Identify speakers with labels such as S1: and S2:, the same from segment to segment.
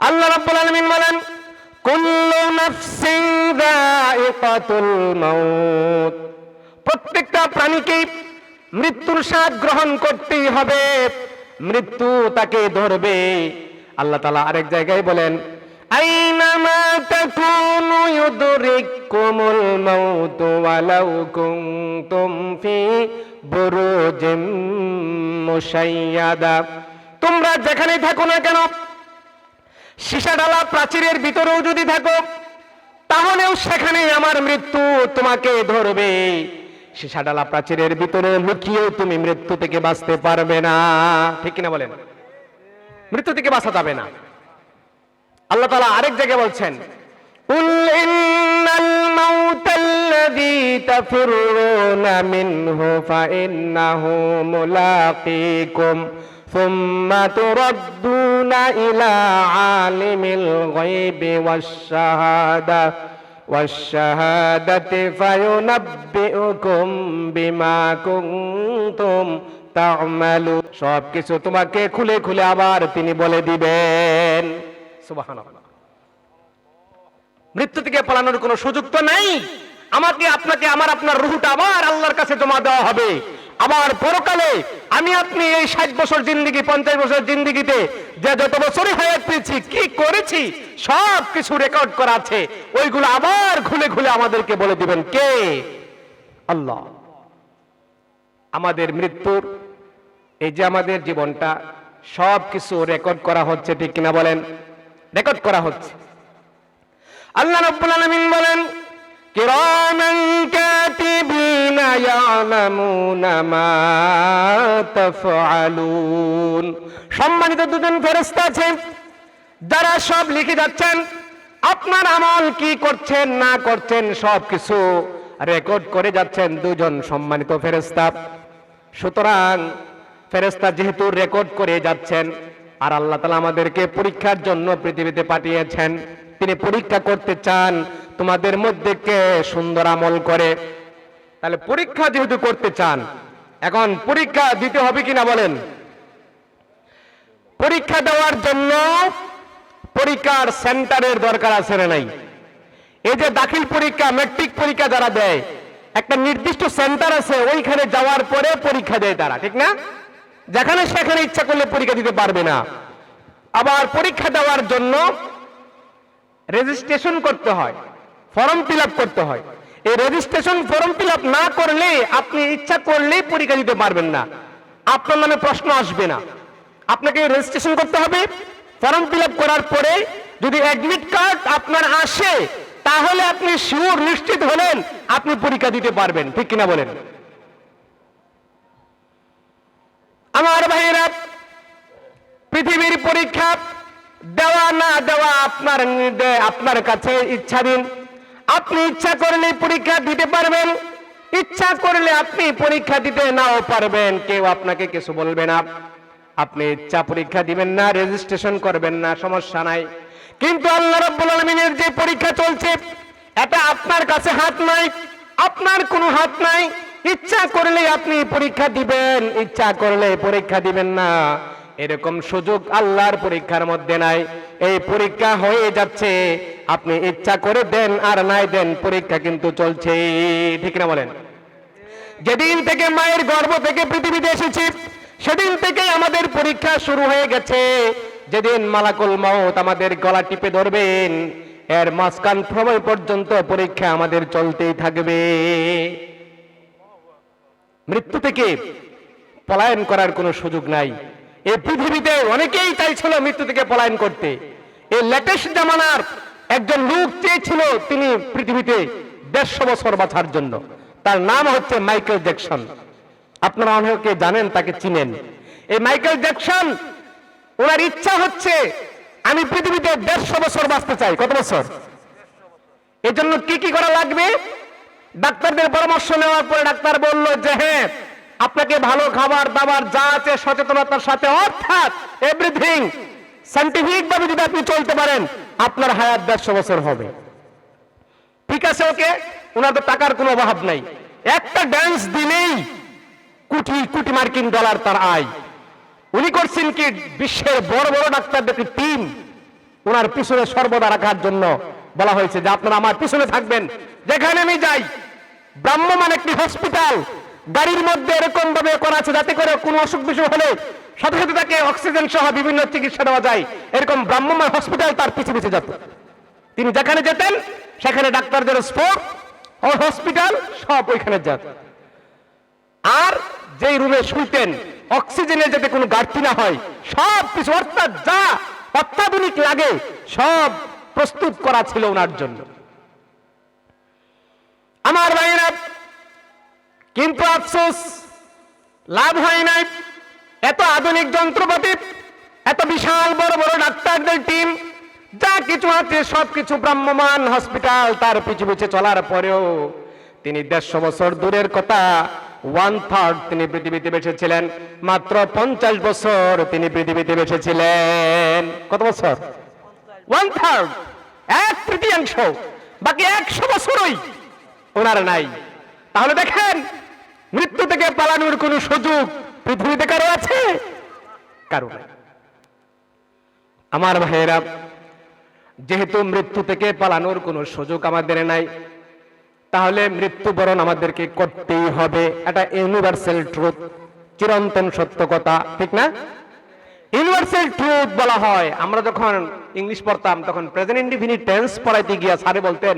S1: আল্লাহ রাব্বুল আলামিন বলেন, কুল্লু নাফসিন যায়িকাতুল মাউত, প্রত্যেকটা প্রাণীকেই মৃত্যুর স্বাদ গ্রহণ করতেই হবে, মৃত্যু তাকে ধরবে। আল্লাহ তাআলা আরেক জায়গায় বলেন, আইনামা তাকুনু ইউদরিকুমুল মাউত ওয়ালাউ কুনতুম ফি বুরুজিম মুশাইয়াদা, তোমরা যেখানেই থাকো না কেন, সীসাডালা প্রাচীরের ভিতরেও যদি থাকো, তাহলেও সেখানে আমার মৃত্যু তোমাকে ধরবে। সীসাডালা প্রাচীরের ভিতরে লুকিয়েও তুমি মৃত্যু থেকে বাঁচতে পারবে না, ঠিক কিনা বলেন? মৃত্যু থেকে বাঁচা যাবে না। আল্লাহ তাআলা আরেক জায়গায় বলছেন, কুল ইন্নাল মাউতাল্লাযী তাফিরুনা মিনহু ফাইন্নাহু মুলাকীকুম সুম্মা তুরাদ্দুনা ইলা আলিমিল গায়বি ওয়াশ-শাহাদাতি ফায়ুনাব্বিউকুম বিমা কুনতুম তা'মালুন, সবকিছু তোমাকে খুলে খুলে আবার তিনি বলে দিবেন। সুবহানাল্লাহ। মৃত্যু থেকে পালানোর কোনো সুযোগ তো নাই। আমাকে, আপনাকে, আপনার রূহটা আবার আল্লাহর কাছে জমা দেওয়া হবে। আবার পরকালে আমি আপনি এই 60 বছর জিন্দেগি, 50 বছর জিন্দেগিতে যে যত বছরই হায়াত পেয়েছি, কি করেছি, সব কিছু রেকর্ড করা আছে। ওইগুলো আবার খুলে খুলে আমাদেরকে বলে দিবেন কে? আল্লাহ। আমাদের মৃত্যুর, এই যে আমাদের জীবনটা, সব কিছু রেকর্ড করা হচ্ছে, ঠিক কিনা বলেন? রেকর্ড করা হচ্ছে। আল্লাহ রাব্বুল আলামিন বলেন, কিরামান কাতিবিনা ইয়ালামুনা মা তাফআলুন, সম্মানিত দুজন ফেরেশতা আছে যারা সব লিখে যাচ্ছেন, আপনার আমল কি করছেন না করছেন সব কিছু রেকর্ড করে যাচ্ছেন দুজন সম্মানিত ফেরেশতা। সুতরাং ফেরেশতা যেহেতু রেকর্ড করে যাচ্ছেন, আর আল্লাহ তাআলা আমাদেরকে পরীক্ষার জন্য পৃথিবীতে পাঠিয়েছেন, তিনি পরীক্ষা করতে চান তোমাদের মধ্যে কে সুন্দর আমল করে। তাহলে পরীক্ষা যেহেতু করতে চান, এখন পরীক্ষা দিতে হবে কিনা বলেন? পরীক্ষা দেওয়ার জন্য পরীক্ষার সেন্টারের দরকার আছে না নাই? এই যে দাখিল পরীক্ষা, ম্যাট্রিক পরীক্ষা যারা দেয়, একটা নির্দিষ্ট সেন্টার আছে, ওইখানে যাওয়ার পরে পরীক্ষা দেয় তারা, ঠিক না? যেখানে সেখানে ইচ্ছা করলে পরীক্ষা দিতে পারবে না। আবার পরীক্ষা দেওয়ার জন্য রেজিস্ট্রেশন করতে হয়, ফর্ম ফিল আপ করতে হয়। এই রেজিস্ট্রেশন ফর্ম ফিল আপ না করলে আপনি ইচ্ছা করলেই পরীক্ষা দিতে পারবেন না, আপনার নামে প্রশ্ন আসবে না। আপনাকে রেজিস্ট্রেশন করতে হবে, ফর্ম ফিল আপ করার পরে যদি অ্যাডমিট কার্ড আপনার আসে, তাহলে আপনি শিওর, নিশ্চিত হলেন আপনি পরীক্ষা দিতে পারবেন, ঠিক কিনা বলেন? আমার ভাইয়েরা, পৃথিবীর পরীক্ষা দেওয়া না দেওয়া আপনার কাছে ইচ্ছাধীন। আপনি ইচ্ছা করলে পরীক্ষা দিতে পারবেন, ইচ্ছা করলে আপনি পরীক্ষা দিতে নাও পারবেন, কেউ আপনাকে কিছু বলবে না। আপনি ইচ্ছা পরীক্ষা দিবেন না, রেজিস্ট্রেশন করবেন না, সমস্যা নাই। কিন্তু আল্লাহ রাব্বুল আলামিনের যে পরীক্ষা চলছে, এটা আপনার কাছে হাত নাই, আপনার কোনো হাত নাই। ইচ্ছা করলে আপনি পরীক্ষা দিবেন, ইচ্ছা করলে পরীক্ষা দিবেন না, এরকম সুযোগ আল্লাহর পরীক্ষার মধ্যে নাই। এই পরীক্ষা হয়ে যাচ্ছে, আপনি ইচ্ছা করে দেন আর নাই দেন, পরীক্ষা কিন্তু চলছে, ঠিক না বলেন? যেদিন থেকে মায়ের গর্ভ থেকে পৃথিবীতে এসেছি, সেদিন থেকে আমাদের পরীক্ষা শুরু হয়ে গেছে। যেদিন মালাকুল মউত আমাদের গলা টিপে ধরবেন, এর মাঝখান সময় পর্যন্ত পরীক্ষা আমাদের চলতেই থাকবে। মৃত্যু থেকে পলায়ন করার কোনো সুযোগ নাই। এই পৃথিবীতে অনেকেই চাইছিল মৃত্যু থেকে পলায়ন করতে। এই লেটেস্ট জামানার একজন লোক চেয়েছিল তিনি পৃথিবীতে 150 বছর বাঁচার জন্য। তার নাম হচ্ছে মাইকেল জ্যাকসন। আপনারা অনেকে জানেন, তাকে চিনেন। এই মাইকেল জ্যাকসন, ওনার ইচ্ছা হচ্ছে আমি পৃথিবীতে 150 বছর বাঁচতে চাই। কত বছর? এর জন্য কি কি করা লাগবে? ডাক্তারদের পরামর্শ নেওয়ার পরে ডাক্তার বলল যে হ্যাঁ, আপনাকে ভালো খাবার দাবার যা আছে সচেতনতার সাথে, অর্থাৎ এভরিথিং সায়েন্টিফিক ভাবে যদি আপনি চলতে পারেন, আপনার হায়াত 150 বছর হবে। ঠিক আছে, ওকে। ওনার তো টাকার কোনো অভাব নাই, একটা ডান্স দিলেই কোটি কোটি মার্কিন ডলার তার আয়। উনি করছেন কি, বিশ্বের বড় বড় ডাক্তারদের টিম, ওনার পিছনে সর্বদা রাখার জন্য বলা হয়েছে যে আপনারা আমার পিছনে থাকবেন। যেখানে আমি যাই, ব্রাহ্মমান একটি হসপিটাল, গাড়ির মধ্যে এরকম ভাবে করা আছে যাতে করে কোনো অসুখ বিসুখ হলে সাথে সাথে তাকে অক্সিজেন সহ বিভিন্ন চিকিৎসা দেওয়া যায়। এরকম ব্রাহ্মমান হসপিটাল তার পিছু পিছু যেত। তিনি যেখানে যেতেন সেখানে ডাক্তারদের স্পোর্ট ও হসপিটাল সব ওইখানে যেত। আর যেই রুমে শুইতেন অক্সিজেনের যাতে কোনো ঘাটতি না হয় সব কিছু, অর্থাৎ যা অত্যাধুনিক লাগে সব প্রস্তুত করা ছিল ওনার জন্য। আমার ভাইরা, কিন্তু আফসোস লাভ হয় নাই। এত আধুনিক যন্ত্রপাতি, এত বিশাল বড় বড় ডাক্তারদের টিম, যা কিছু আছে সবকিছু ব্রাহ্মমান হসপিটাল তার পিছু পিছু চলার পরেও তিনি 150 বছর দূরের কথা 1/3 তিনি পৃথিবীতে বেঁচে ছিলেন। মাত্র 50 বছর তিনি পৃথিবীতে বেঁচে ছিলেন। কত বছর? 1/3, 1/3। বাকি 100 বছরই ওনার নাই। তাহলে দেখেন, মৃত্যু থেকে পালানোর কোন সুযোগ পৃথিবীতে কারো আছে? কারো নাই। আমার ভাইয়েরা, যেহেতু মৃত্যু থেকে পালানোর কোন সুযোগ আমাদের নাই, তাহলে মৃত্যুবরণ আমাদেরকে করতেই হবে। এটা ইউনিভার্সাল ট্রুথ, চিরন্তন সত্য কথা, ঠিক না? ইউনিভার্সাল ট্রুথ বলা হয়। আমরা যখন ইংলিশ পড়তাম তখন প্রেজেন্ট ইনডিফিনিট টেন্স পড়াইতে গিয়া স্যারে বলতেন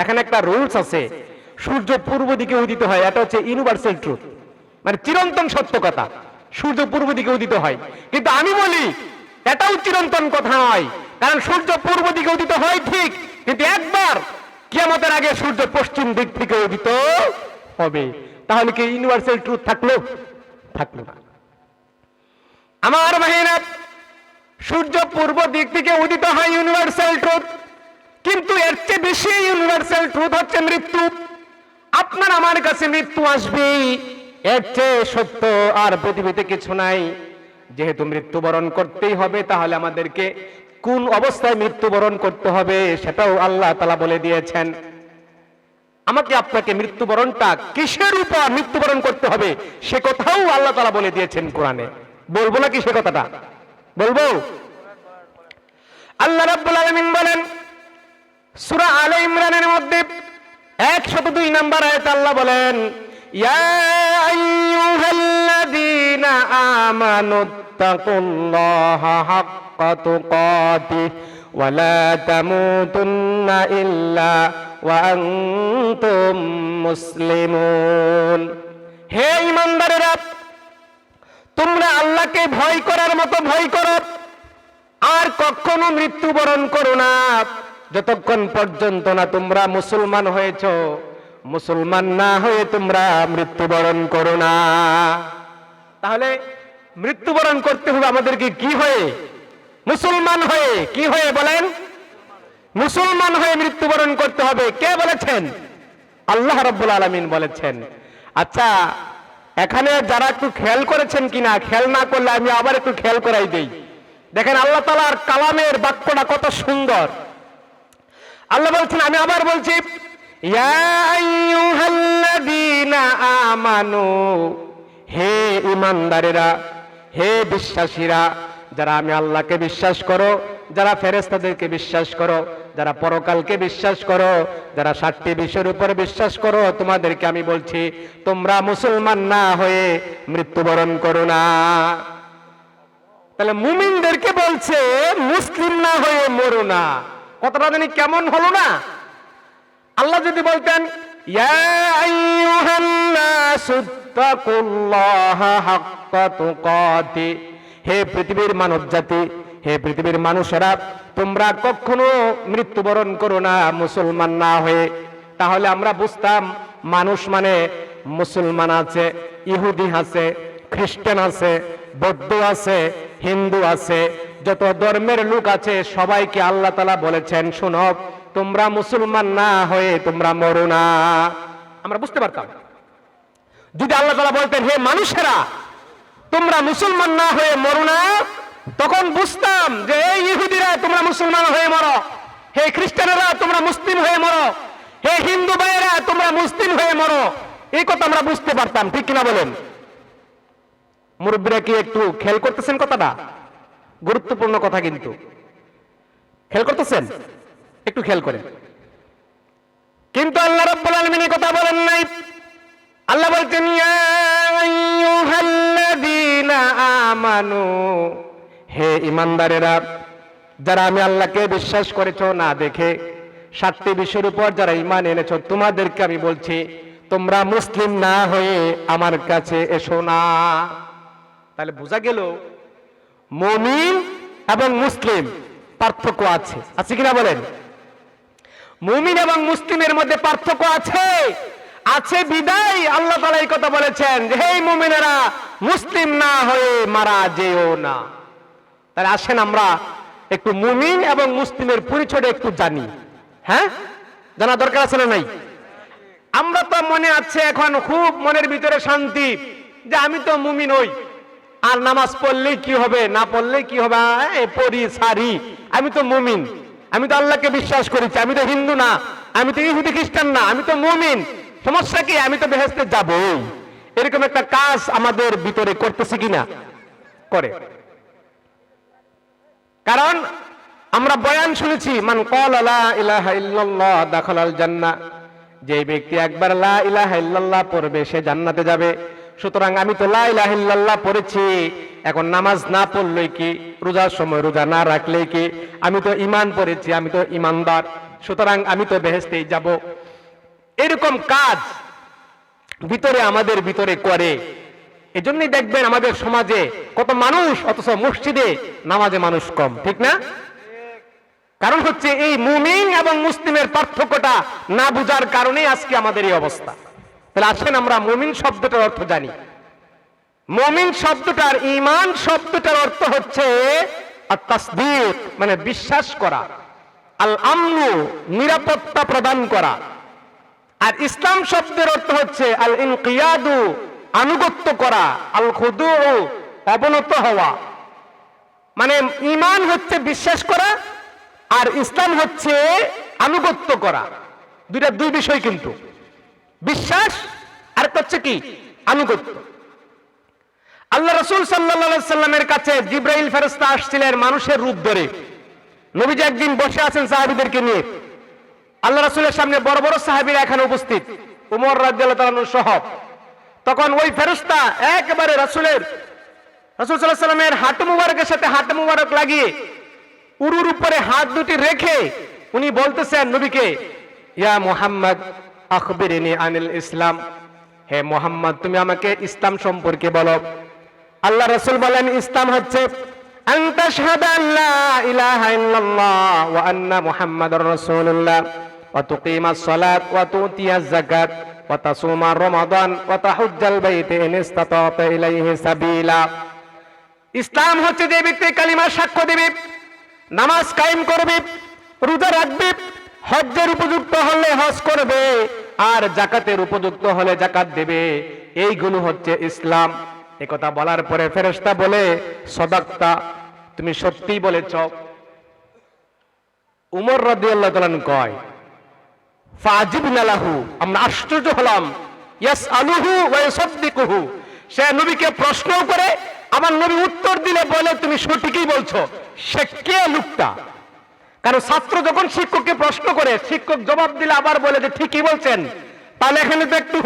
S1: এখানে একটা রুলস আছে, সূর্য পূর্ব দিকে উদিত হয়। এটা হচ্ছে ইউনিভার্সাল ট্রুথ, মানে চিরন্তন সত্য কথা, সূর্য পূর্ব দিকে উদিত হয়। কিন্তু আমি বলি এটাও চিরন্তন কথা নয়, কারণ সূর্য পূর্ব দিকে উদিত হয় ঠিক, কিন্তু একবার কিয়ামতের আগে সূর্য পশ্চিম দিক থেকে উদিত হবে। তাহলে কি ইউনিভার্সাল ট্রুথ থাকলো? থাকলো না। আমার ভাইরা, সূর্য পূর্ব দিক থেকে উদিত হয় ইউনিভার্সাল ট্রুথ, কিন্তু এর চেয়ে বেশি ইউনিভার্সাল ট্রুথ হচ্ছে মৃত্যু। আপনার আমার কাছে মৃত্যু আসবেই, এর চেয়ে সত্য আর পৃথিবীতে কিছু নাই। যেহেতু মৃত্যুবরণ করতেই হবে, তাহলে আমাদেরকে কোন অবস্থায় মৃত্যুবরণ করতে হবে সেটাও আল্লাহ তাআলা বলে দিয়েছেন। আমাকে আপনাকে মৃত্যুবরণটা কিসের উপর মৃত্যুবরণ করতে হবে সে কথাও আল্লাহ তাআলা বলে দিয়েছেন কোরআনে। বলবো নাকি সে কথাটা? বলবো। আল্লাহ রাব্বুল আলামিন বলেন সূরা আলে ইমরানের মধ্যে 102 নম্বর আয়াতে আল্লাহ বলেন, ইয়া আইয়ুহাল্লাযীনা আমানুত্তাকুল্লাহা হাক্কা তুকাতিহি ওয়া লা তামুতুন্না ইল্লা ওয়া আনতুম মুসলিমুন। হে ঈমানদারেরা, তোমরা আল্লাহকে ভয় করার মতো ভয় করো, আর কখনো মৃত্যুবরণ করো না যতক্ষণ পর্যন্ত না তোমরা মুসলমান হয়েছো। মুসলমান না হয়ে তোমরা মৃত্যুবরণ করো না। তাহলে মৃত্যুবরণ করতে হবে আমাদেরকে কি হয়ে? মুসলমান হয়ে। কি হয়ে বলেন? মুসলমান হয়ে মৃত্যুবরণ করতে হবে। কে বলেছেন? আল্লাহ রাব্বুল আলামিন বলেছেন। আচ্ছা, এখানে যারা একটু খেয়াল করেছেন কিনা, খেয়াল না করলে আমি আবার একটু খেয়াল করাই দেই। দেখেন আল্লাহ তাআলার কালামের বাক্যটা কত সুন্দর। আল্লাহ বলছেন, আমি আবার বলছি, ইয়া আইয়ুহাল্লাযীনা আমানু, হে ঈমানদারেরা, হে বিশ্বাসীরা, যারা আমি আল্লাহকে বিশ্বাস করো, যারা ফেরেশতাদেরকে বিশ্বাস করো, যারা পরকালকে বিশ্বাস করো, যারা 7টি বিষয়ের উপর বিশ্বাস করো, তোমাদেরকে আমি বলছি তোমরা মুসলমান না হয়ে মৃত্যুবরণ করো না। তাহলে মুমিনদেরকে বলছে মুসলিম না হয়ে মরো না। কথাটা জানি কেমন হলো না? আল্লাহ যদি বলতেন ইয়া আইয়ুহান নাসুত্তাকুল্লাহা হাক্কা তুকাতি, হে পৃথিবীর মানব জাতি, হে পৃথিবীর মানুষেরা, তোমরা কখনো মৃত্যুবরণ করো না মুসলমান না হয়ে, তাহলে আমরা বুঝতাম মানুষ মানে মুসলমান আছে, ইহুদি আছে, খ্রিস্টান আছে, বৌদ্ধ আছে, হিন্দু আছে, যত ধর্মের লোক আছে সবাইকে আল্লাহ তাআলা বলেছেন শোনো তোমরা মুসলমান না হয়ে তোমরা মরো না। আমরা বুঝতে পারতাম যদি আল্লাহ তাআলা বলতেন হে মানুষেরা তোমরা মুসলমান না হয়ে মরো না, তখন বুঝতাম যে এই ইহুদিরা তোমরা মুসলমান হয়ে মরো, হে খ্রিস্টানেরা তোমরা মুসলিম হয়ে মরো, হে হিন্দু ভাইয়েরা তোমরা মুসলিম হয়ে মরো। এই কথা আমরা বুঝতে পারতাম, ঠিক কিনা বলেন? মুরব্বীরা কি একটু খেয়াল করতেছেন কথাটা? গুরুত্বপূর্ণ কথা কিন্তু। খেয়াল করতেছেন? একটু খেয়াল করেন। কিন্তু আল্লাহ রাব্বুল আলামিন এই কথা বলেন নাই। আল্লাহ বলছেন ইয়া আইয়ুহাল্লাযীনা আমানু, হে ঈমানদারেরা, যারা আমি আল্লাহকে বিশ্বাস করেছো না দেখে, 7টি বিষয়ের উপর যারা ঈমান এনেছো, তোমাদেরকে আমি বলছি তোমরা মুসলিম না হয়ে আমার কাছে এসো না। তাহলে বোঝা গেল মুমিন এবং মুসলিম পার্থক্য আছে। আছে কিনা বলেন? মুমিন এবং মুসলিমের মধ্যে পার্থক্য আছে। আছে বিদায় আল্লাহ তাআলা এই কথা বলেছেন যে হে মুমিনেরা, মুসলিম না হয়ে মারা যেও না। তাহলে আসেন আমরা একটু মুমিন এবং মুসলিমের পরিচয়টা একটু জানি। হ্যাঁ, জানা দরকার আছে না নাই? আমরা তো মনে আছে এখন খুব মনের ভিতরে শান্তি যে আমি তো মুমিন হই, আর নামাজ পড়লেই কি হবে, না পড়লেই কি হবে, পড়ি সারি, আমি তো মুমিন, আমি তো আল্লাহকে বিশ্বাস করেছি, আমি তো হিন্দু না, আমি তো ইহুদি খ্রিস্টান না, আমি তো মুমিন, সমস্যা কি, আমি তো বেহেশতে যাবই। এরকম একটা কাজ আমাদের ভিতরে করতেছে কিনা? করে। কারণ আমরা বয়ান শুনেছি মান ক্বালা লা ইলাহা ইল্লাল্লাহ দাখালাল জান্নাহ, যে ব্যক্তি একবার লা ইলাহা ইল্লাল্লাহ পড়বে সে জান্নাতে যাবে। সুতরাং আমি তো লা ইলাহা ইল্লাল্লাহ পড়েছি, এখন নামাজ না পড়লেই কি, রোজার সময় রোজা না রাখলেই কি, আমি তো ঈমান পড়েছি, আমি তো ঈমানদার, সুতরাং আমি তো বেহেশতেই যাব। এরকম কাজ ভিতরে আমাদের ভিতরে করে। এজন্যই দেখবেন আমাদের সমাজে কত মানুষ, অথচ মসজিদে নামাজে মানুষ কম, ঠিক না? কারণ হচ্ছে এই মুমিন এবং মুসলিমের পার্থক্যটা না বুঝার কারণে আজকে আমাদের এই অবস্থা। তাহলে আসেন আমরা মুমিন শব্দটার অর্থ জানি। মুমিন শব্দটার, ঈমান শব্দটার অর্থ হচ্ছে আত-তাসদীক, মানে বিশ্বাস করা, আল আমনু, নিরাপত্তা প্রদান করা। আর ইসলাম শব্দের অর্থ হচ্ছে আল ইনকিয়াদু, আনুগত্য করা, আল খুদু, অবনত হওয়া। মানে ঈমান হচ্ছে বিশ্বাস করা, আর ইসলাম হচ্ছে আনুগত্য করা। দুই বিষয় কিন্তু, বিশ্বাস আর হচ্ছে কি, আনুগত্য। আল্লাহ রাসূল সাল্লাল্লাহু আলাইহি সাল্লামের কাছে জিবরাইল ফেরেশতা আসছিলেন মানুষের রূপ ধরে। নবীজি একদিন বসে আছেন সাহাবীদেরকে নিয়ে, আল্লাহ রাসূলের সামনে বড় বড় সাহাবীরা এখানে উপস্থিত, উমর রাদিয়াল্লাহু তাআলা সহ। তখন ওই ফেরেশতা একেবারে রাসূল সাল্লাল্লাহু আলাইহি সাল্লামের হাঁটু মুবারকের সাথে হাঁটু মুবারক লাগিয়ে উরুর উপরে হাত দুটি রেখে উনি বলতেছেন নবীকে, ইয়া মুহাম্মদ আখবিরনি আনিল ইসলাম, হে মুহাম্মদ তুমি আমাকে ইসলাম সম্পর্কে বলো। আল্লাহ রাসূল বলেন ইসলাম হচ্ছে আন তাশহাদা আল্লা ইলাহা ইল্লাল্লাহ ওয়া আন্না মুহাম্মাদুর রাসূলুল্লাহ ওয়া তুকিমাস সালাত ওয়া তুতিয়াজ যাকাত ওয়া তাসুমা রমাদান ওয়া তাহুজ্জাল বাইত ইন ইসতাতা ইলাইহি সাবিলা। ইসলাম হচ্ছে যে ব্যক্তি কালিমার সাক্ষ্য দেবে, নামাজ কায়েম করবে, রোজা রাখবে, হজ্জের উপযুক্ত হলে হজ করবে, আর যাকাতের উপযুক্ত হলে যাকাত দেবে, এইগুলো হচ্ছে ইসলাম। একথা বলার পরে ফেরেশতা বলে সদাক্তা, তুমি সত্যিই বলেছ। উমর রাদিয়াল্লাহু তাআলা কয় ফাজিবনা লাহু, আমরা আশ্চর্য হলাম, ইয়াসআলুহু ওয়া ইউসাদ্দিকুহু, সে নবীকে প্রশ্ন করে আমার নবী উত্তর দিলে বলে তুমি সঠিকই বলছো। সে কে লোকটা? কারণ ছাত্র যখন শিক্ষককে প্রশ্ন করে, শিক্ষক জবাব দিলে আবার বলে যে ঠিকই বলছেন, তাহলে এখানে তো একটু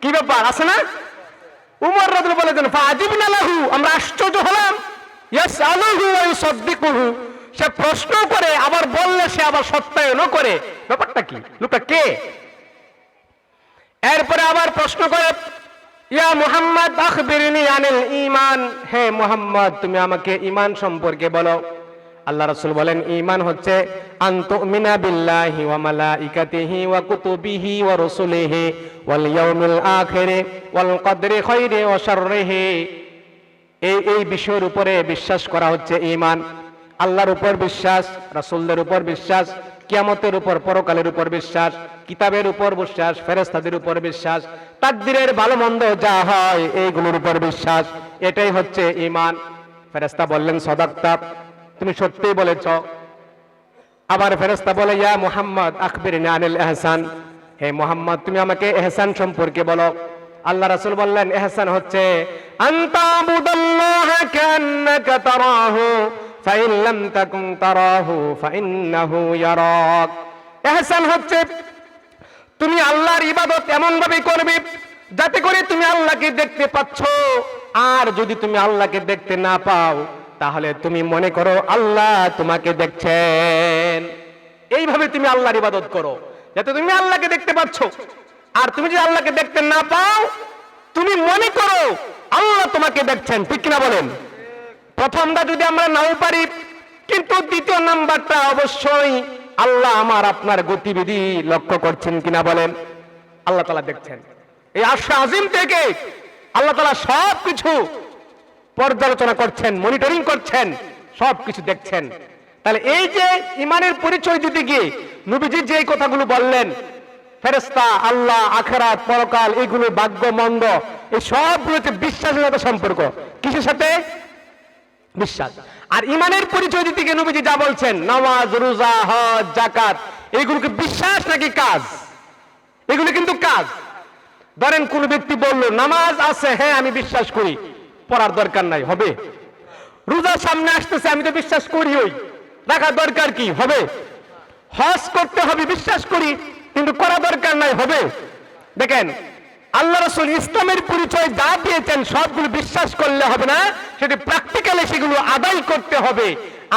S1: কি ব্যাপার আছে না? উমর রাদিয়াল্লাহু বলেছেন ফাজিবনা লাহু, আমরা আশ্চর্য হলাম, ইয়াসআলুহু ওয়া ইউসাদ্দিকুহু, সে প্রশ্ন করে আবার বললে সে আবার সত্যায়নও করে। ব্যাপারটা কি? লোকটা কে? এরপরে আবার প্রশ্ন করে ইয়া মুহাম্মদ আখবিরনি আনিল ঈমান, হে মুহাম্মদ তুমি আমাকে ঈমান সম্পর্কে বলো। আল্লাহ রাসূল বলেন ঈমান হচ্ছে আন তুমিনা বিল্লাহি ওয়া মালাইকাতিহি ওয়া কুতুবিহি ওয়া রুসুলিহি ওয়াল ইয়াউমিল আখির ওয়াল কদরি খাইরি ওয়া শাররিহি। এই বিষয়ের উপরে বিশ্বাস করা হচ্ছে ঈমান। আল্লাহর উপর বিশ্বাস, রাসূলদের উপর বিশ্বাস, কিয়ামতের উপর, পরকালের উপর বিশ্বাস, কিতাবের উপর বিশ্বাস, ফেরেশতাদের উপর বিশ্বাস, তাকদীরের ভালো মন্দ যা হয় এইগুলোর উপর বিশ্বাস, এটাই হচ্ছে ঈমান। ফেরেশতা বললেন সাদাক্তা, তুমি সত্যিই বলেছ। আবার ফেরেশতা বলে ইয়া মুহাম্মদ আখবিরনি আনিল ইহসান, হে মুহাম্মদ তুমি আমাকে ইহসান সম্পর্কে বলো। আল্লাহ রাসূল বললেন, ইহসান হচ্ছে আনতা আবুদাল্লাহা কান্নাকা তারাহু ফাইন লাম তাকুন তারাহু ফাইন্নাহু ইয়ারাক। ইহসান হচ্ছে তুমি আল্লাহর ইবাদত এমন ভাবে করবে যাতে করে তুমি আল্লাহকে দেখতে পাচ্ছ, আর যদি তুমি আল্লাহকে দেখতে না পাও তাহলে তুমি মনে করো আল্লাহ তোমাকে দেখছেন। এইভাবে তুমি আল্লাহর ইবাদত করো যাতে তুমি আল্লাহকে দেখতে পাচ্ছ, আর তুমি যদি আল্লাহকে দেখতে না পাও তুমি মনে করো আল্লাহ তোমাকে দেখছেন। ঠিক কিনা বলেন? প্রথমটা যদি আমরা নাও পারি, কিন্তু দ্বিতীয় নাম্বারটা অবশ্যই আল্লাহ আমার আপনার গতিবিধি লক্ষ্য করছেন কিনা বলেন? আল্লাহ তাআলা দেখছেন। এই আরশ আজিম থেকে আল্লাহ তাআলা সবকিছু পর্যালোচনা করছেন, মনিটরিং করছেন, সবকিছু দেখছেন। তাহলে এই যে ইমানের পরিচয় দিতে গিয়ে নবীজি যে কথাগুলো বললেন, ফেরেশতা, আল্লাহ, আখিরাত, পরকাল, এগুলো ভাগ্য মন্দ, এই সবগুলোতে বিশ্বাসের সাথে সম্পর্ক। কিসের সাথে? বিশ্বাস। আর ইমানের পরিচয় দিতে গিয়ে নবীজি যা বলছেন, নামাজ, রোজা, হজ, যাকাত, এগুলোকে বিশ্বাস নাকি কাজ? এগুলো কিন্তু কাজ। ধরেন কোন ব্যক্তি বলল নামাজ আছে, হ্যাঁ আমি বিশ্বাস করি, পড়ার দরকার নাই, হবে? রোজা সামনে আসতেছে, আমি তো বিশ্বাস করি, ওই রাখার দরকার কি, হবে? হজ করতে হবে, বিশ্বাস করি, কিন্তু করা দরকার নাই, হবে? দেখেন আল্লাহ রাসূল ইসলামের পরিচয় যা দিয়েছেন সবগুলো বিশ্বাস করলে হবে না, সেটি প্র্যাকটিক্যালি সেগুলো আদায় করতে হবে।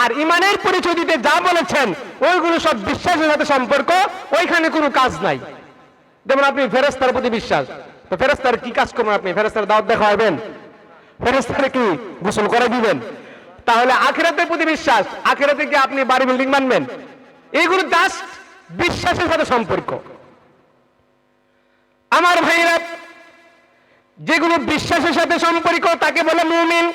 S1: আর ইমানের পরিচয় দিতে যা বলেছেন ওইগুলো সব বিশ্বাসের সাথে সম্পর্ক, ওইখানে কোনো কাজ নাই। যেমন আপনি ফেরেশতার প্রতি বিশ্বাস, তো ফেরেশতার কি কাজ করবেন? আপনি ফেরেশতার দাওয়াত দেখাবেন? ফেরেশতারে কি গোসল করে দিবেন? তাহলে আখিরাতের প্রতি বিশ্বাস, আখিরাতে কি আপনি বাড়ি বিল্ডিং বানাবেন? এইগুলো জাস্ট বিশ্বাসের সাথে সম্পর্ক। আমার ভাইরা, যেগুলো বিশ্বাসের সাথে সম্পর্ক তাকে বলে মুমিন।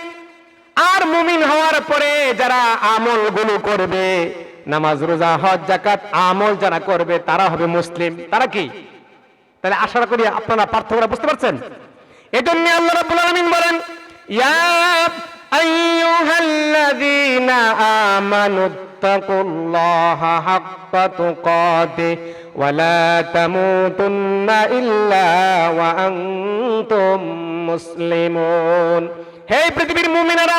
S1: আর মুমিন হওয়ার পরে যারা আমলগুলো করবে, নামাজ, রোজা, হজ, যাকাত, আমল যারা করবে তারা হবে মুসলিম। তারা কি? তাহলে আশা করি আপনারা পার্থক্যটা বুঝতে পারছেন। এজন্য আল্লাহ রাব্বুল আলামিন বলেন, ইয়া আইয়ুহাল্লাযীনা আমানুত্তাকুল্লাহা হাক্কা তুকাতিহি ওয়া লা তামুতুন্না ইল্লা ওয়া আনতুম মুসলিমুন। হে পৃথিবীর মুমিনেরা,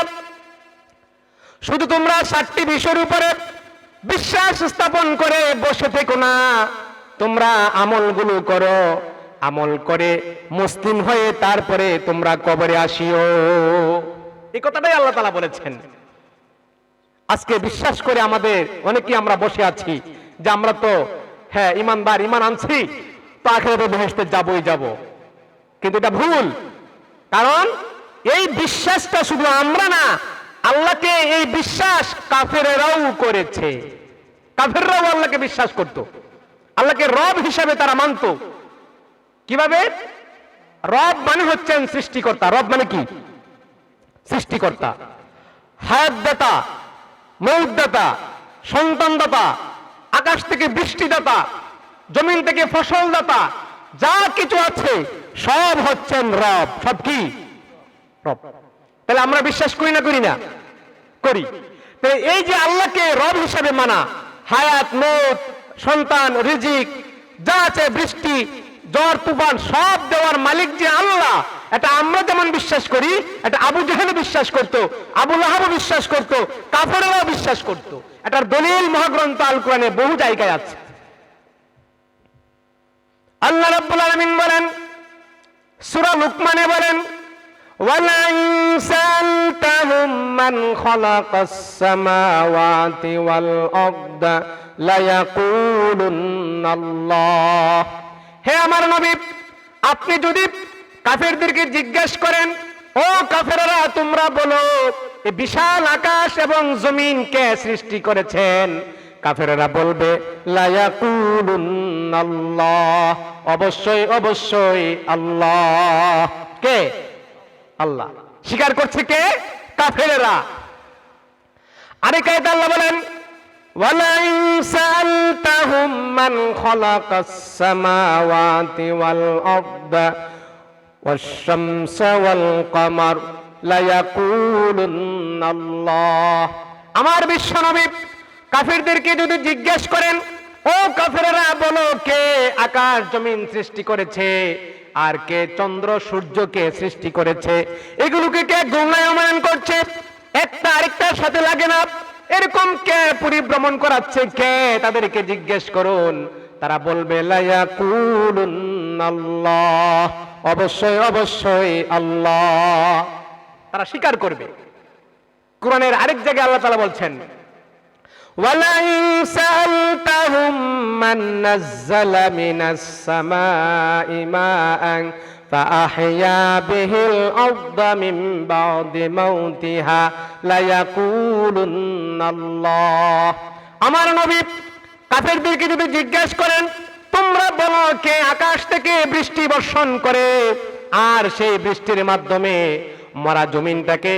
S1: শুধু তোমরা 7টি বিষয়ের উপরে বিশ্বাস স্থাপন করে বসে থেকো না, তোমরা আমলগুলো করো, আমল করে মুসলিম হয়ে তারপরে তোমরা কবরে আসিও। এই কথাটাই আল্লাহ তাআলা বলেছেন। আজকে বিশ্বাস করে আমাদের অনেকেই আমরা বসে আছি যে আমরা তো হ্যাঁ ইমানদার, ইমান আনছি, তো আখিরাতে বেহেশতে যাবই যাব, কিন্তু এটা ভুল। কারণ এই বিশ্বাসটা শুধু আমরা না, আল্লাহকে এই বিশ্বাস কাফেররাও করেছে। কাফেররাও আল্লাহকে বিশ্বাস করত, আল্লাহকে রব হিসাবে তারা মানত। কিভাবে? রব মানে হচ্ছেন সৃষ্টিকর্তা। রব মানে কি? সৃষ্টিকর্তা, হায়াতদাতা, মৌতদাতা, সন্তানদাতা, আকাশ থেকে বৃষ্টিদাতা, জমিন থেকে ফসলদাতা, যা কিছু আছে সব হচ্ছেন রব। সব কি? রব। তাহলে আমরা বিশ্বাস করি না? করি না? করি। তাহলে এই যে আল্লাহকে রব হিসাবে মানা, হায়াত, মৌত, সন্তান, রিজিক, যা আছে, বৃষ্টি, ঝড়, তুফান, সব দেওয়ার মালিক যে আল্লাহ, এটা আমরা যেমন বিশ্বাস করি, এটা আবু জেহেল বিশ্বাস করত, আবু লাহাব বিশ্বাস করত, কাফেররাও বিশ্বাস করত। এটার দলিল মহাগ্রন্থ আল কোরআনে বহু জায়গায় আছে। আল্লাহ রাব্বুল আলামিন বলেন সূরা লুকমানে বলেন, ওয়ালা ইনসালতাহুম মান খালাকাস সামাওয়াতি ওয়াল আরদা লা ইয়াকুলুনাল্লাহ। হে আমার নবী, আপনি যদি কাফেরদেরকে জিজ্ঞেস করেন, ও কাফেররা তোমরা বলো এই বিশাল আকাশ এবং জমিন কে সৃষ্টি করেছেন, কাফেররা বলবে লা ইয়াকুলুনাল্লাহ, অবশ্যই অবশ্যই আল্লাহ। কে? আল্লাহ। স্বীকার করছে কে? কাফেররা। আরেক আয়াতে আল্লাহ বলেন, ওয়ালা ইনসালতাহুম মান খালাকাস সামাওয়াতি ওয়াল আরদা ওয়াশ শামসা ওয়াল কমার লা ইয়াকুলুনাল্লাহ। আমার বিশ্বনবী কাফেরদেরকে যদি জিজ্ঞেস করেন, ও কাফেররা বলো কে আকাশ জমিন সৃষ্টি করেছে, আর কে চন্দ্র সূর্যকে সৃষ্টি করেছে, এগুলোকে কে ঘূর্ণায়মান করছে, একটা আরেকটার সাথে লাগে না, এরকম কে পরিভ্রমণ করাচ্ছে, কে? তাদেরকে জিজ্ঞেস করুন। তারা বলবে লা ইয়াকুলুনাল্লাহ, অবশ্যই অবশ্যই আল্লাহ। তারা স্বীকার করবে। কোরআনের আরেক জায়গায় আল্লাহ তাআলা বলছেন ওয়ালাইন সাআলতাহুম মান নাযালা মিনাস সামাই মাআন ফাআহইয়া বিহিল আরদা মিন বা'দি মাউতিহা লা ইয়াকুলুনাল্লাহ। আমার নবী কাফেরদেরকে যদি জিজ্ঞেস করেন, তোমরা বলো কে আকাশ থেকে বৃষ্টি বর্ষণ করে আর সেই বৃষ্টির মাধ্যমে মরা জমিনটাকে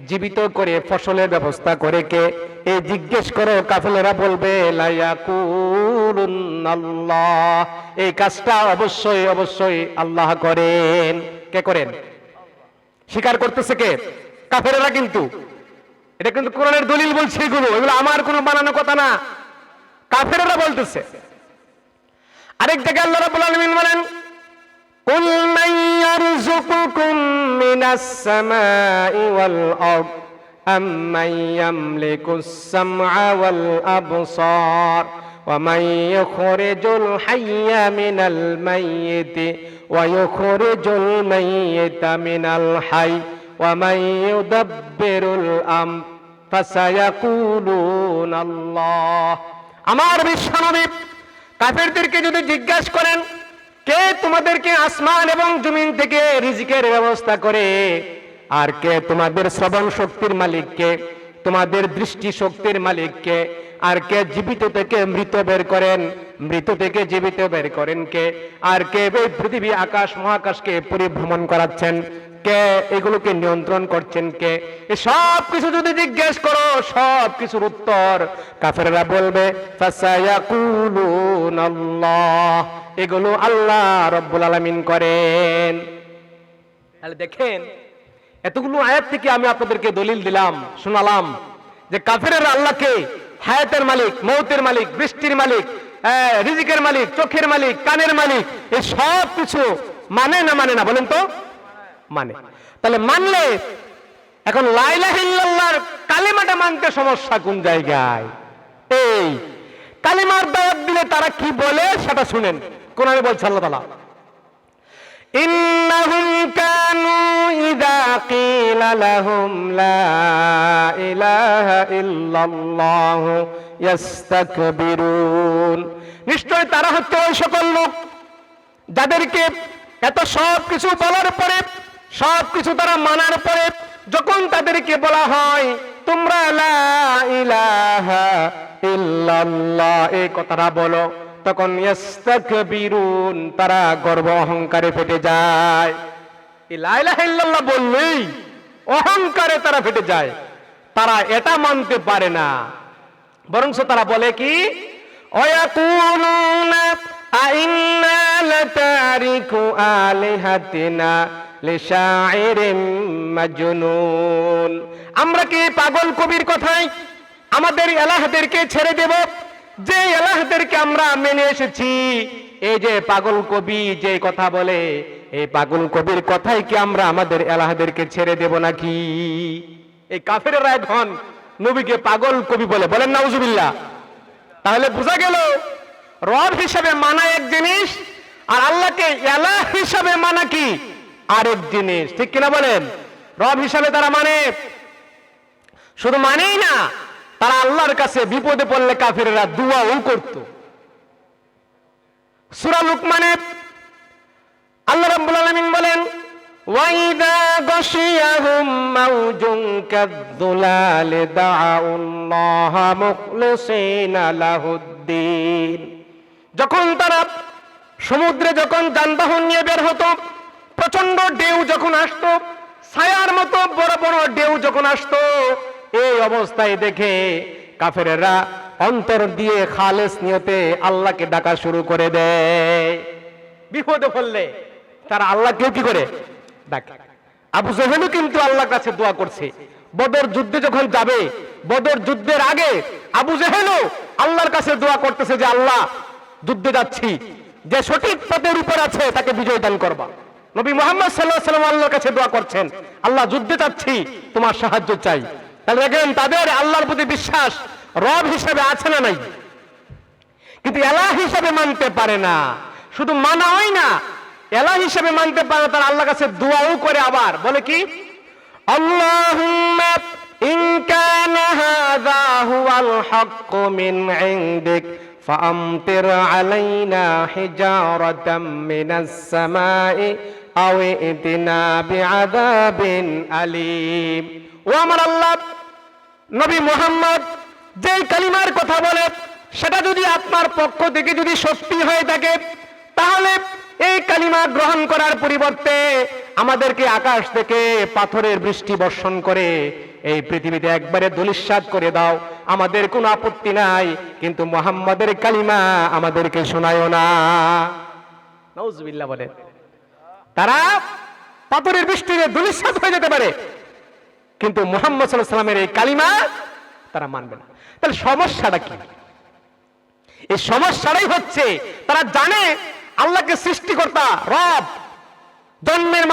S1: জীবিত করে ফসলের ব্যবস্থা করে কে? এই জিজ্ঞেস করো। কাফেরেরা বলবে লা ইয়াকুলুনাল্লাহ, এই কাজটা অবশ্যই অবশ্যই আল্লাহ করেন। কে করেন? স্বীকার করতেছে কে? কাফেরেরা। কিন্তু এটা কিন্তু কোরআনের দলিল বলছে, এগুলো আমার কোনো বানানো কথা না, কাফেরেরা বলতেছে। আরেক জায়গায় আল্লাহ রাব্বুল আলামিন বলেন কুল মান ইয়ারযুকুকুম মিনাস সামাই ওয়াল আরদ আম্মান ইয়ামলিকুস সামআ ওয়াল আবসার ওয়া মান ইউখরিজুল হাইয়া মিনাল মাইয়িতি ওয়া ইউখরিজুল মাইয়িতা মিনাল হাই ওয়া মান ইউদাব্বিরুল আমর ফাসায়াকুলুনাল্লাহ। আমার বিশ্বনবী কাফেরদেরকে যদি জিজ্ঞাসা করেন কে তোমাদেরকে আসমান এবং জমিন থেকে রিজিকের ব্যবস্থা করে, আর কে তোমাদের শ্রবণ শক্তির মালিক কে, তোমাদের দৃষ্টি শক্তির মালিক কে, আর কে জীবিত থেকে মৃত বের করেন, মৃত থেকে জীবিত বের করেন কে, আর কে এই পৃথিবী আকাশ মহাকাশকে পরিভ্রমণ করাচ্ছেন কে, এগুলোকে নিয়ন্ত্রণ করছেন কে, এই সব কিছু যদি জিজ্ঞেস করো, সব কিছুর উত্তর কাফেররা বলবে ফাসায়াকুলুনাল্লাহ, এগুলো আল্লাহ রাব্বুল আলামিন করেন। তাহলে দেখেন, এতগুলো আয়াত থেকে আমি আপনাদেরকে দলিল দিলাম, শোনালাম যে কাফেররা আল্লাহকে হায়াতের মালিক, মৌতের মালিক, বৃষ্টির মালিক, রিজিকের মালিক, চোখের মালিক, কানের মালিক, এই সব কিছু মানে না মানে না বলেন তো? মানে। তাহলে মানলে এখন লা ইলাহা ইল্লাল্লাহর কালিমাটা মানতে সমস্যা কোন জায়গায়? এই কালিমার দাওয়াত দিলে তারা কি বলে সেটা শুনেন। কোরআনে বলছে আল্লাহ তাআলা ইন্নাহুম কানু ইযা কিলা লাহুম লা ইলাহা ইল্লাল্লাহু ইস্তাকবিরুন, নিশ্চয় তারা হচ্ছে ওই সকল লোক যাদেরকে এত সব কিছু বলার পরে, সব কিছু তারা মানার পরে, যখন তাদেরকে বলা হয় তোমরা লা ইলাহা ইল্লাল্লাহ এই কথাটা বলো, তখন ইস্তাকবিরুন তারা গর্ব অহংকারে ফেটে যায়। এই লা ইলাহা ইল্লাল্লাহ বললেই অহংকারে তারা ফেটে যায়। তারা এটা মানতে পারে না, বরঞ্চ তারা বলে কি ওয়ায়াকুলুনা আইন্না লাতারিকু আলিহাতিনা লিশাইরিম মাজনুন, আমরা কি পাগল কবির কথায় আমাদের ইলাহদেরকে ছেড়ে দেব? যে ইলাহদেরকে আমরা মেনে এসেছি, এই যে পাগল কবি যে কথা বলে, এই পাগল কবির কথাই কি আমরা আমাদের ইলাহদেরকে ছেড়ে দেব নাকি? এই কাফেররা এখন নবীকে পাগল কবি বলে, বলেন নাউজুবিল্লাহ। তাহলে বোঝা গেল রব হিসাবে মানা এক জিনিস, আর আল্লাহকে ইলাহ হিসাবে মানা কি আরেক জিনিস, ঠিক কিনা বলেন? রব হিসাবে তারা মানে, শুধু মানেই না, তারা আল্লাহর কাছে বিপদে পড়লে কাফেররা দুআও করত। সূরা লুকমানে আল্লাহ রাব্বুল আলামিন বলেন ওয়াইদা গাশিয়াহুম মাউজুন কাযযুলালি দাআউল্লাহা মুখলিসিনা লাহুদ্দিন, যখন তারা সমুদ্রে যখন যানবাহন নিয়ে বের হতো, প্রচন্ড ঢেউ যখন আসতো, ছায়ার মতো বড় বড় ঢেউ যখন আসতো, এই অবস্থায় দেখে কাফেররা অন্তর দিয়ে খালেস নিয়তে আল্লাহকে ডাকা শুরু করে দেয়। বিপদে পড়লে তারা আল্লাহকে কি করে ডাকে। আবু জেহেলও কিন্তু আল্লাহর কাছে দোয়া করছে। বদর যুদ্ধে যখন যাবে, বদর যুদ্ধের আগে আবু জেহেলও আল্লাহর কাছে দোয়া করতেছে যে আল্লাহ, যুদ্ধে যাচ্ছি, যে সঠিক পথের উপর আছে তাকে বিজয় দান করবা। নবী মুহাম্মদ সাল্লাল্লাহু আলাইহি ওয়াসাল্লাম আল্লাহর কাছে দোয়া করছেন, আল্লাহ যুদ্ধে যাচ্ছি, তোমার সাহায্য চাই। তাহলে দেখেন তাদের আল্লাহর প্রতি বিশ্বাস রব হিসেবে আছে না নাই, কিন্তু এলাহ হিসেবে মানতে পারে না। শুধু মানা হয় না, এলাহ হিসেবে মানতে পারে না, তার আল্লাহর কাছে দোয়াও করে। আবার বলে কি, আল্লাহুম্মা ইন কানা হাযা হুয়াল হাক্কু মিন ইনদিক ফাআমতির আলাইনা হিজারাতাম মিনাস সামাই আও ইতিনা বিআযাবিন আলীম। ও আমার আল্লাহ, নবী মুহাম্মদ যেই কালিমার কথা বলে সেটা যদি আপনার পক্ষ থেকে যদি সত্যি হয়ে থাকে, তাহলে এই কালিমা গ্রহণ করার পরিবর্তে আমাদেরকে আকাশ থেকে পাথরের বৃষ্টি বর্ষণ করে এই পৃথিবীতে একবারে ধূলিসাৎ করে দাও, আমাদের কোনো আপত্তি নাই, কিন্তু মুহাম্মাদের কালিমা আমাদেরকে শোনায়ও না। নাউজুবিল্লাহ বলে। তারা পাথরের বৃষ্টিতে ধূলিসাৎ হয়ে যেতে পারে, কিন্তু মুহাম্মদ সাল্লাল্লাহু আলাইহি ওয়াসাল্লামের এই কালিমা তারা মানবে না। তাহলে সমস্যাটা কি? এই সমস্যাটাই হচ্ছে তারা জানে আল্লাহকে সৃষ্টিকর্তা, রব, জন্মের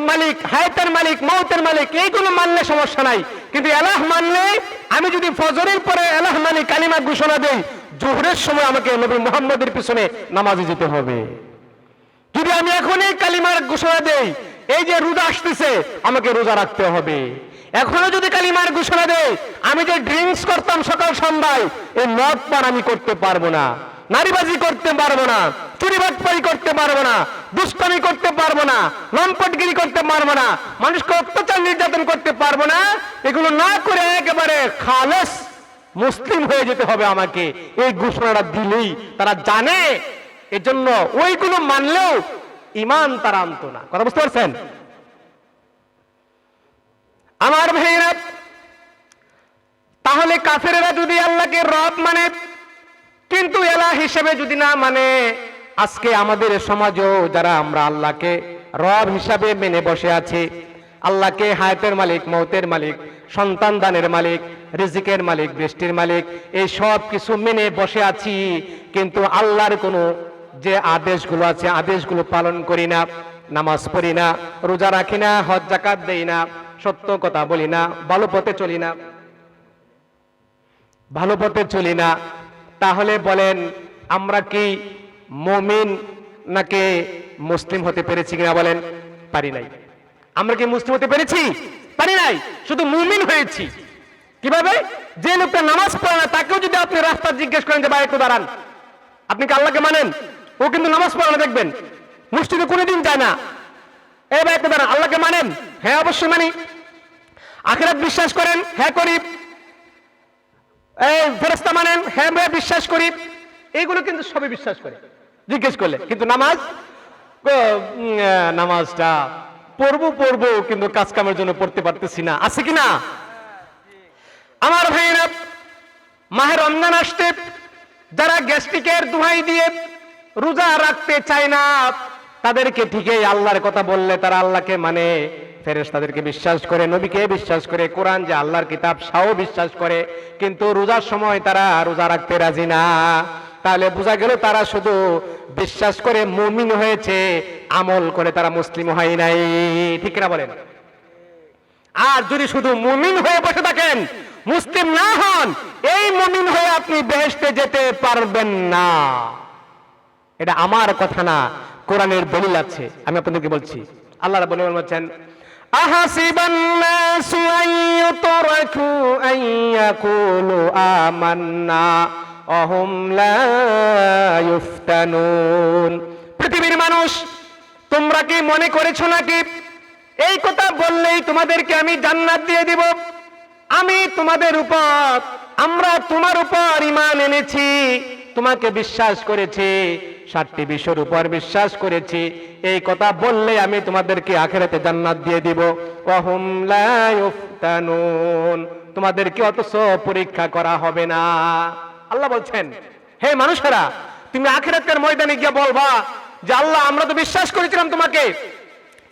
S1: মালিক, হায়াতের মালিক, মওতের মালিক, এইগুলো মানলে সমস্যা নাই, কিন্তু এলাহ মানলে, আমি যদি ফজরের পরে এলাহ মালিক কালিমা ঘোষণা দেই, জোহরের সময় আমাকে নবী মুহাম্মদের পিছনে নামাজে যেতে হবে। যদি আমি এখনই কালিমার ঘোষণা দেই, এই যে রোজা আসতেছে, আমাকে রোজা রাখতে হবে। এখনো যদি কালিমার ঘোষণা দেই, আমি যে ড্রিঙ্কস করতাম সকাল সন্ধ্যায়, এই মদ পান আমি করতে পারবো না, নারীবাজি করতে পারবো না, চুরি বাটপারি করতে পারবো না, দুষ্টামি করতে পারবো না, লম্পটগিরি করতে পারবো না, মানুষকে অত্যাচার নির্যাতন করতে পারবো না, এগুলো না করে একেবারে খালেস মুসলিম হয়ে যেতে হবে আমাকে, এই ঘোষণাটা দিলেই তারা জানে। এজন্য ওইগুলো মানলেও ঈমান তারা আনতো না। কথা বুঝতে পারছেন আমার ভাইরা? তাহলে কাফেরেরা যদি আল্লাহকে রব মানে কিন্তু এলাহ হিসেবে যদি না মানে, আজকে আমাদের সমাজেও যারা আমরা আল্লাহকে রব হিসাবে মেনে বসে আছি, আল্লাহকে হায়াতের মালিক, মওতের মালিক, সন্তান দানের মালিক, রিজিকের মালিক, বৃষ্টির মালিক, এই সব কিছু মেনে বসে আছি, কিন্তু আল্লাহর কোনো যে আদেশগুলো আছে আদেশগুলো পালন করি না, নামাজ পড়ি না, রোজা রাখি না, হজ যাকাত দেই না, সত্য কথা বলি না, ভালো পথে চলি না, ভালো পথে চলি না, তাহলে বলেন আমরা কি মুমিন নাকি মুসলিম হতে পেরেছি কিনা? বলেন পারি নাই। আমরা কি মুসলিম হতে পেরেছি? পারি নাই, শুধু মুমিন হয়েছি। কিভাবে? যে লোকটা নামাজ পড়ে না, তাকেও যদি আপনি রাস্তা জিজ্ঞেস করেন যে ভাই একটু দাঁড়ান, আপনি কি আল্লাহকে মানেন? ও কিন্তু নামাজ পড়ে না, দেখবেন মসজিদে কোনোদিন যায় না, এই ভাই একটু দাঁড়ান, আল্লাহকে মানেন? হ্যাঁ অবশ্যই মানি। আখিরাত বিশ্বাস করেন? হ্যাঁ করি। এই ফেরেশতা মানেন? হ্যাঁ ভাই বিশ্বাস করি। এইগুলো কিন্তু সবই বিশ্বাস করে জিজ্ঞেস করলে, কিন্তু নামাজটা পড়বো কিন্তু কাজ কামের জন্য পড়তে পারতেছি না, আছে কিনা? আমার ভাইরা, মাহে রমজান আসতে যারা গ্যাস্ট্রিকের দোহাই দিয়ে রোজা রাখতে চায় না, তাদেরকে ঠিকই আল্লাহর কথা বললে তারা আল্লাহকে মানে, ফেরেশতাদেরকে বিশ্বাস করে, নবীকে বিশ্বাস করে, কোরআন যে আল্লাহর কিতাব সাও বিশ্বাস করে, কিন্তু রোজার সময় তারা রোজা রাখতে রাজি না। তাহলে বোঝা গেল তারা শুধু বিশ্বাস করে মুমিন হয়েছে, আমল করে তারা মুসলিম হয় নাই। ঠিক না বলেন? আর যদি শুধু মুমিন হয়ে বসে থাকেন, মুসলিম না হন, এই মুমিন হয়ে আপনি বেহেশতে যেতে পারবেন না। এটা আমার কথা না, কোরআনের দলিল আছে, আমি আপনাদেরকে বলছি। আল্লাহ রাব্বুল আলামিন বলেন, আহাসিবান নাসু আইয়ুতরাকু আইয়াকুলু আমান্না ওয়া হুম লা ইফতানুন। পৃথিবীর মানুষ, তোমরা কি মনে করেছো নাকি এই কথা বললেই তোমাদেরকে আমি জান্নাত দিয়ে দিব? আমি তোমাদের উপর, আমরা তোমার উপর ঈমান এনেছি, তোমাকে বিশ্বাস করেছি, 7টি বিষয়ের উপর বিশ্বাস করেছি, এই কথা বললে আমি তোমাদেরকে আখিরাতে জান্নাত দিয়ে দিব। ওয়া হুম লা ইফতানুন, তোমাদেরকে অতঃ পরীক্ষা করা হবে না। আল্লাহ বলছেন, হে মানুষেরা, তুমি আখিরাতের ময়দানে গিয়ে বলবা যে আল্লাহ আমরা তো বিশ্বাস করেছিলাম তোমাকে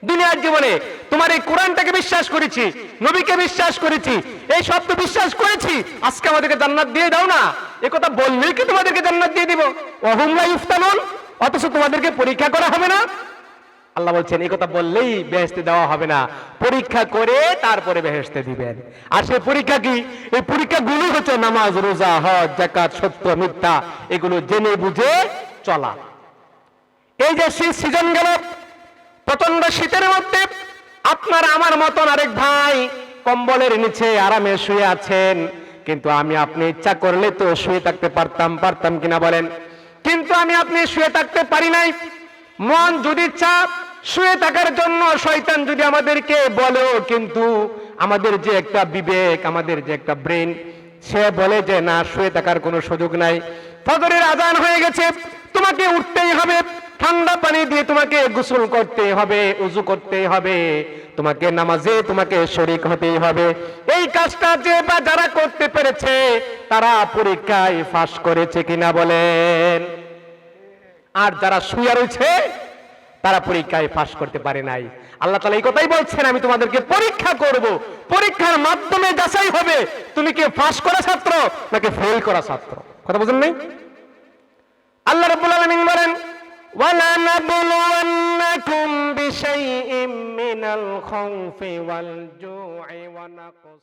S1: দুনিয়ার জীবনে, তোমার এই কোরআনটাকে বিশ্বাস করেছি, নবীকে বিশ্বাস করেছি, এই সব তো বিশ্বাস করেছি, আজকে আমাদেরকে জান্নাত দিয়ে দাও না। এই কথা বললেই কি তোমাদেরকে জান্নাত দিয়ে দিব? ওয়া হুম লা ইফতানুন, অথচ তোমাদেরকে পরীক্ষা করা হবে না। আল্লাহ বলছেন এই কথা বললেই বেহেশতে দেওয়া হবে না, পরীক্ষা করে তারপরে বেহেশতে দিবেন। আর সেই পরীক্ষা কি? এই পরীক্ষাগুলো হচ্ছে নামাজ, রোজা, হজ, যাকাত, সত্য মিথ্যা, এগুলো জেনে বুঝে চলা। এই যে শীত সিজন গেল, প্রচন্ড শীতের মধ্যে আপনার আমার মতন আরেক ভাই কম্বলের নিচে আরামে শুয়ে আছেন, কিন্তু আমি আপনি ইচ্ছা করলে তো শুয়ে থাকতে পারতাম কিনা বলেন? কিন্তু আমি আপনি শুয়ে থাকতে পারি নাই। মন যদি চাপ শুয়ে থাকার জন্য, শয়তান যদি আমাদেরকে বলেও, কিন্তু আমাদের যে একটা বিবেক, আমাদের যে একটা ব্রেন, সে বলে যে না, শুয়ে থাকার কোনো সুযোগ নাই। ফজরের আজান হয়ে গেছে, তোমাকে উঠতেই হবে, ঠান্ডা পানি দিয়ে তোমাকে গোসল করতেই হবে, ওযু করতেই হবে, তোমাকে নামাজে তোমাকে শরীক হতেই হবে। এই কাজটা যে বা যারা করতে পেরেছে তারা পরীক্ষায় পাস করেছে কিনা বলেন? আর যারা শুয়ে রয়েছে তারা পরীক্ষায় পাস করতে পারে নাই। আল্লাহ তাআলা এই কথাই বলছেন, আমি তোমাদেরকে পরীক্ষা করব, পরীক্ষার মাধ্যমে যাচাই হবে তুমি কি পাস করা ছাত্র নাকি ফেল করা ছাত্র। কথা বুঝেন নাই? আল্লাহ রাব্বুল আলামিন বলেন, ওয়ালা নাবলুওয়ান্নাকুম বিশাইইম মিনাল খাউফি ওয়াল জু'i ওয়া নাকস